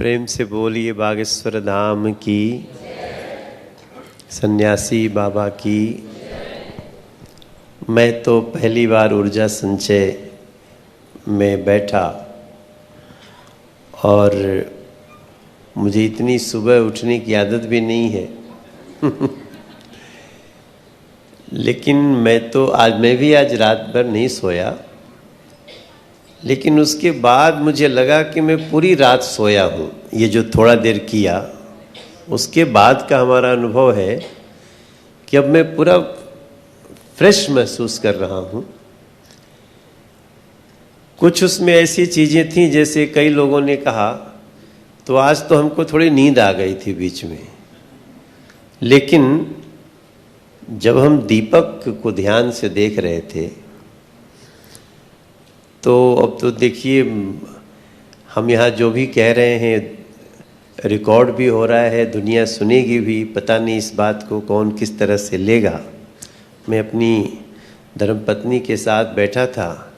प्रेम से बोलिए बागेश्वर धाम की, सन्यासी बाबा की। मैं तो पहली बार ऊर्जा संचय में बैठा और मुझे इतनी सुबह उठने की आदत भी नहीं है लेकिन मैं भी आज रात भर नहीं सोया, लेकिन उसके बाद मुझे लगा कि मैं पूरी रात सोया हूँ। ये जो थोड़ा देर किया उसके बाद का हमारा अनुभव है कि अब मैं पूरा फ्रेश महसूस कर रहा हूँ। कुछ उसमें ऐसी चीज़ें थीं जैसे कई लोगों ने कहा तो आज तो हमको थोड़ी नींद आ गई थी बीच में, लेकिन जब हम दीपक को ध्यान से देख रहे थे तो अब तो देखिए हम यहाँ जो भी कह रहे हैं रिकॉर्ड भी हो रहा है, दुनिया सुनेगी भी। पता नहीं इस बात को कौन किस तरह से लेगा। मैं अपनी धर्मपत्नी के साथ बैठा था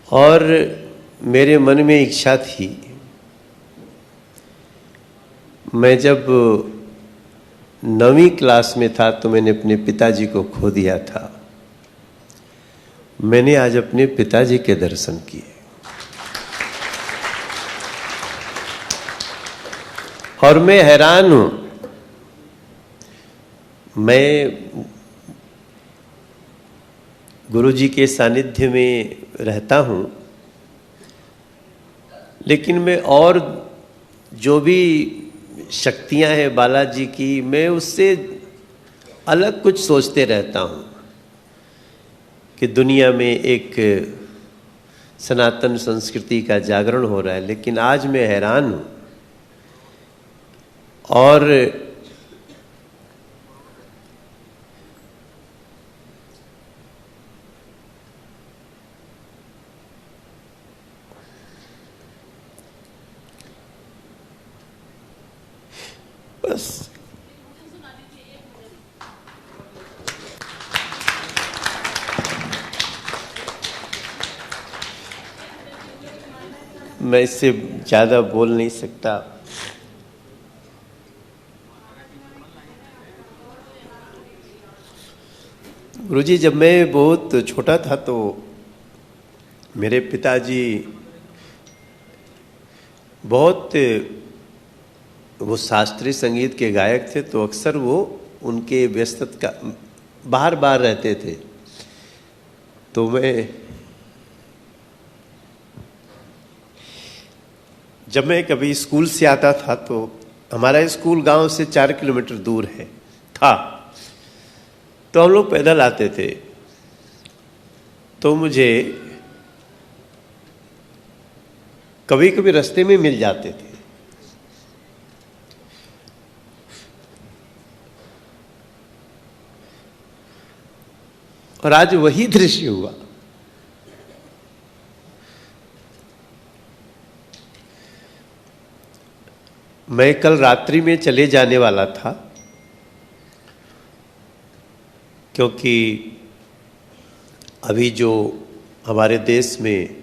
और मेरे मन में इच्छा थी, मैं जब 9वीं क्लास में था तो मैंने अपने पिताजी को खो दिया था। मैंने आज अपने पिताजी के दर्शन किए और मैं हैरान हूं। मैं गुरुजी के सानिध्य में रहता हूं, लेकिन मैं और जो भी शक्तियां हैं बालाजी की, मैं उससे अलग कुछ सोचते रहता हूं कि दुनिया में एक सनातन संस्कृति का जागरण हो रहा है। लेकिन आज मैं हैरान हूं और बस मैं इससे ज़्यादा बोल नहीं सकता। गुरुजी, जब मैं बहुत छोटा था तो मेरे पिताजी बहुत वो शास्त्रीय संगीत के गायक थे, तो अक्सर वो उनके व्यस्तता का बाहर रहते थे। तो जब मैं कभी स्कूल से आता था तो हमारा स्कूल गांव से 4 किलोमीटर दूर था, तो हम लोग पैदल आते थे। तो मुझे कभी कभी रास्ते में मिल जाते थे। और आज वही दृश्य हुआ। मैं कल रात्रि में चले जाने वाला था, क्योंकि अभी जो हमारे देश में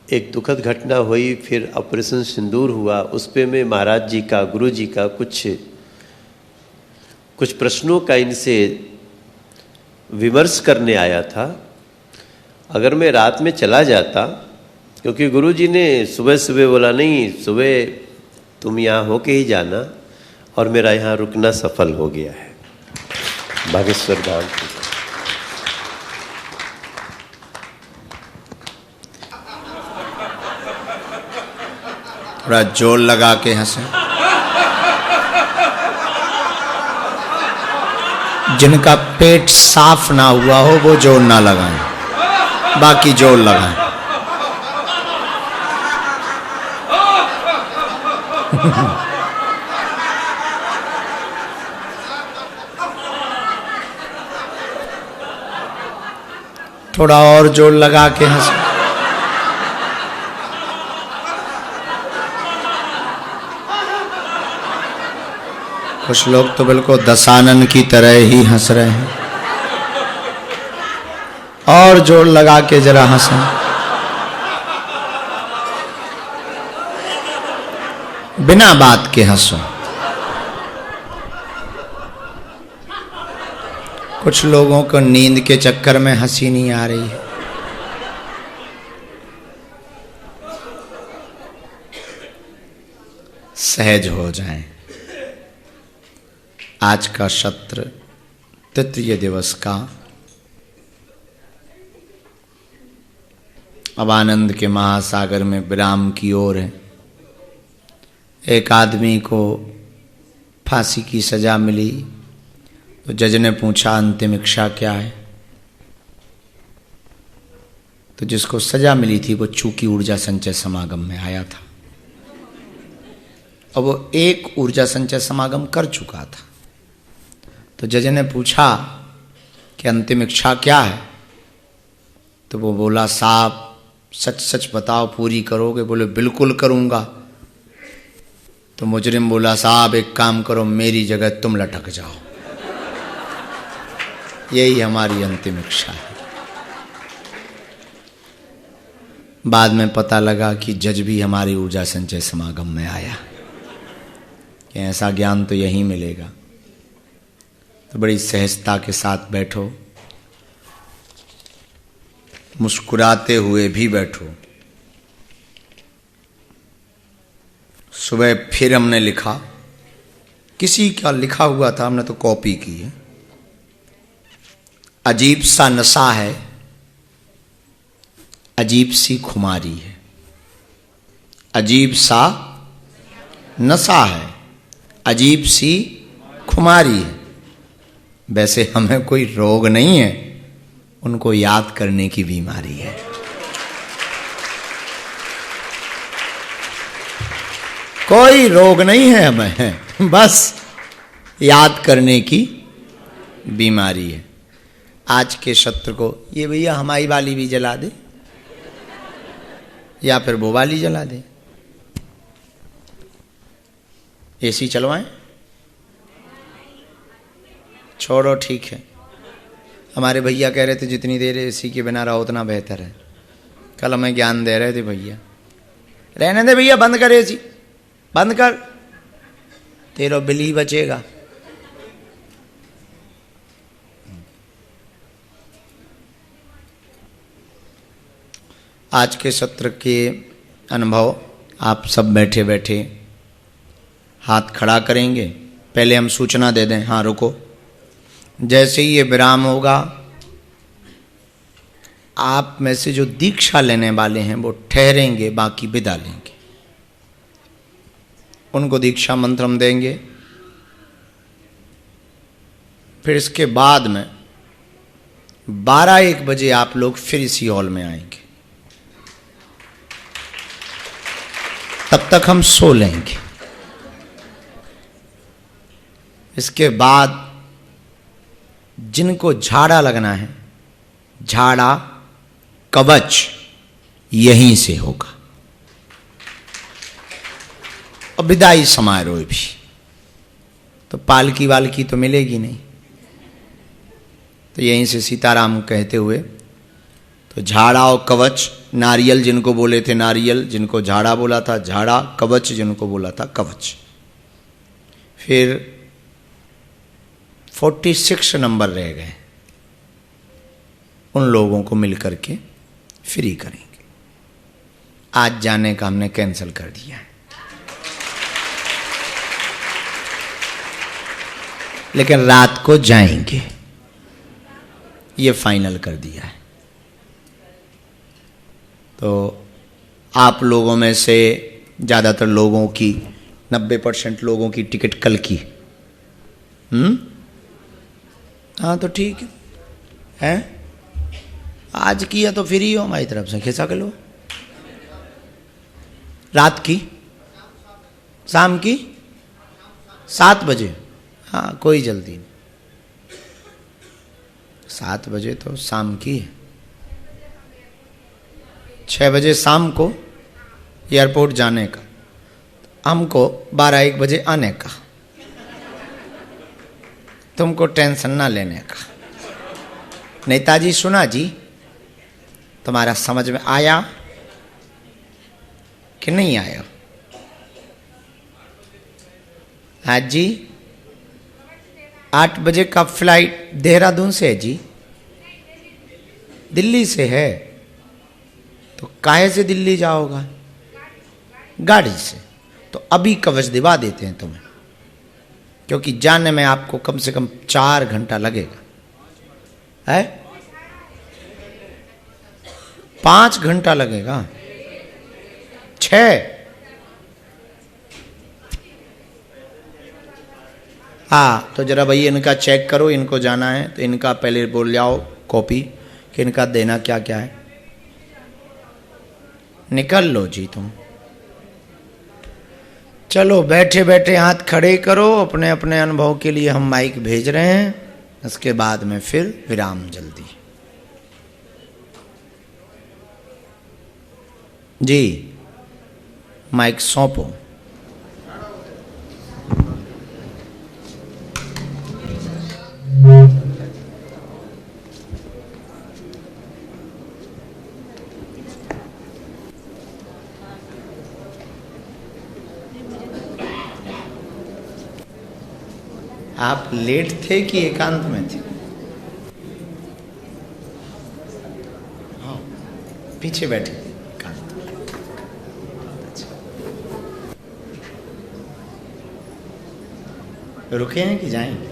एक दुखद घटना हुई, फिर ऑपरेशन सिंदूर हुआ, उस पे मैं महाराज जी का, गुरु जी का कुछ प्रश्नों का इनसे विमर्श करने आया था। अगर मैं रात में चला जाता, क्योंकि गुरुजी ने सुबह सुबह बोला नहीं, सुबह तुम यहाँ होके ही जाना, और मेरा यहाँ रुकना सफल हो गया है बागेश्वर धाम की। थोड़ा जोर लगा के हंसे। जिनका पेट साफ ना हुआ हो वो जोर ना लगाएं, बाकी जोर लगाएं। थोड़ा और जोर लगा के हंसे। कुछ लोग तो बिल्कुल दशानन की तरह ही हंस रहे हैं। और जोर लगा के जरा हंसें। बिना बात के हंसो। कुछ लोगों को नींद के चक्कर में हंसी नहीं आ रही है। सहज हो जाएं। आज का सत्र तृतीय दिवस का अब आनंद के महासागर में विराम की ओर है। एक आदमी को फांसी की सजा मिली तो जज ने पूछा अंतिम इच्छा क्या है। तो जिसको सजा मिली थी वो चूकी ऊर्जा संचय समागम में आया था। अब वो एक ऊर्जा संचय समागम कर चुका था। तो जज ने पूछा कि अंतिम इच्छा क्या है। तो वो बोला साहब सच सच बताओ पूरी करोगे। बोले बिल्कुल करूंगा। तो मुजरिम बोला साहब एक काम करो मेरी जगह तुम लटक जाओ, यही हमारी अंतिम इच्छा है। बाद में पता लगा कि जज भी हमारी ऊर्जा संचय समागम में आया कि ऐसा ज्ञान तो यहीं मिलेगा। तो बड़ी सहजता के साथ बैठो, मुस्कुराते हुए भी बैठो। सुबह फिर हमने लिखा, किसी का लिखा हुआ था हमने तो कॉपी की है। अजीब सा नशा है, अजीब सी खुमारी है। अजीब सा नशा है, अजीब सी खुमारी है। वैसे हमें कोई रोग नहीं है, उनको याद करने की बीमारी है। कोई रोग नहीं है हमें, बस याद करने की बीमारी है। आज के सत्र को ये भैया हमारी वाली भी जला दे या फिर वो वाली जला दे। एसी चलवाएं? छोड़ो ठीक है। हमारे भैया कह रहे थे जितनी देर एसी के बिना रहो उतना बेहतर है। कल हमें ज्ञान दे रहे थे भैया, रहने दे भैया, बंद कर एसी, बंद कर, तेरा बिल ही बचेगा। आज के सत्र के अनुभव आप सब बैठे बैठे हाथ खड़ा करेंगे। पहले हम सूचना दे दें, हाँ रुको। जैसे ही ये विराम होगा, आप में से जो दीक्षा लेने वाले हैं वो ठहरेंगे, बाकी विदा लेंगे। उनको दीक्षा मंत्र हम देंगे। फिर इसके बाद में 12-1 बजे आप लोग फिर इसी हॉल में आएंगे। तब तक हम सो लेंगे। इसके बाद जिनको झाड़ा लगना है, झाड़ा कवच यहीं से होगा। और विदाई समारोह भी, तो पालकी वालकी तो मिलेगी नहीं, तो यहीं से सीताराम कहते हुए, तो झाड़ा और कवच, नारियल जिनको बोले थे नारियल, जिनको झाड़ा बोला था झाड़ा, कवच जिनको बोला था कवच। फिर 46 नंबर रह गए, उन लोगों को मिलकर के फ्री करेंगे। आज जाने का हमने कैंसिल कर दिया है, लेकिन रात को जाएंगे, ये फाइनल कर दिया है। तो आप लोगों में से ज़्यादातर लोगों की, 90% लोगों की टिकट कल की। हाँ तो ठीक है, आज की है तो फ्री हो, हमारी तरफ से खिंचा के लो। रात की, शाम की 7 बजे, हाँ कोई जल्दी नहीं। 7 बजे तो शाम की है। 6 बजे शाम को एयरपोर्ट जाने का, हमको 12-1 बजे आने का। तुमको टेंशन ना लेने का। नेताजी सुना जी, तुम्हारा समझ में आया कि नहीं आया? हाँ जी, 8 बजे का फ्लाइट देहरादून से है जी। दिल्ली से है तो काहे से दिल्ली जाओगा? गाड़ी से। तो अभी कवच दिवा देते हैं तुम्हें, क्योंकि जाने में आपको कम से कम 4 घंटा लगेगा। है 5 घंटा लगेगा, 6। हाँ तो जरा भैया इनका चेक करो, इनको जाना है तो इनका पहले बोल जाओ कॉपी कि इनका देना क्या क्या है। निकल लो जी तुम। चलो बैठे बैठे हाथ खड़े करो। अपने अपने अनुभव के लिए हम माइक भेज रहे हैं, उसके बाद में फिर विराम जल्दी। जी माइक सौंपो। आप लेट थे कि एकांत में थे? हाँ पीछे बैठे एकांत। रुके हैं कि जाएंगे?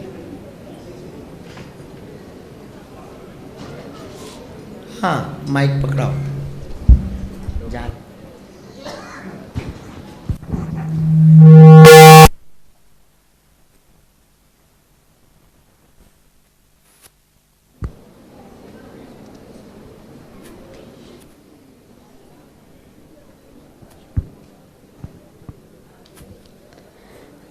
हाँ माइक पकड़ाओ। जा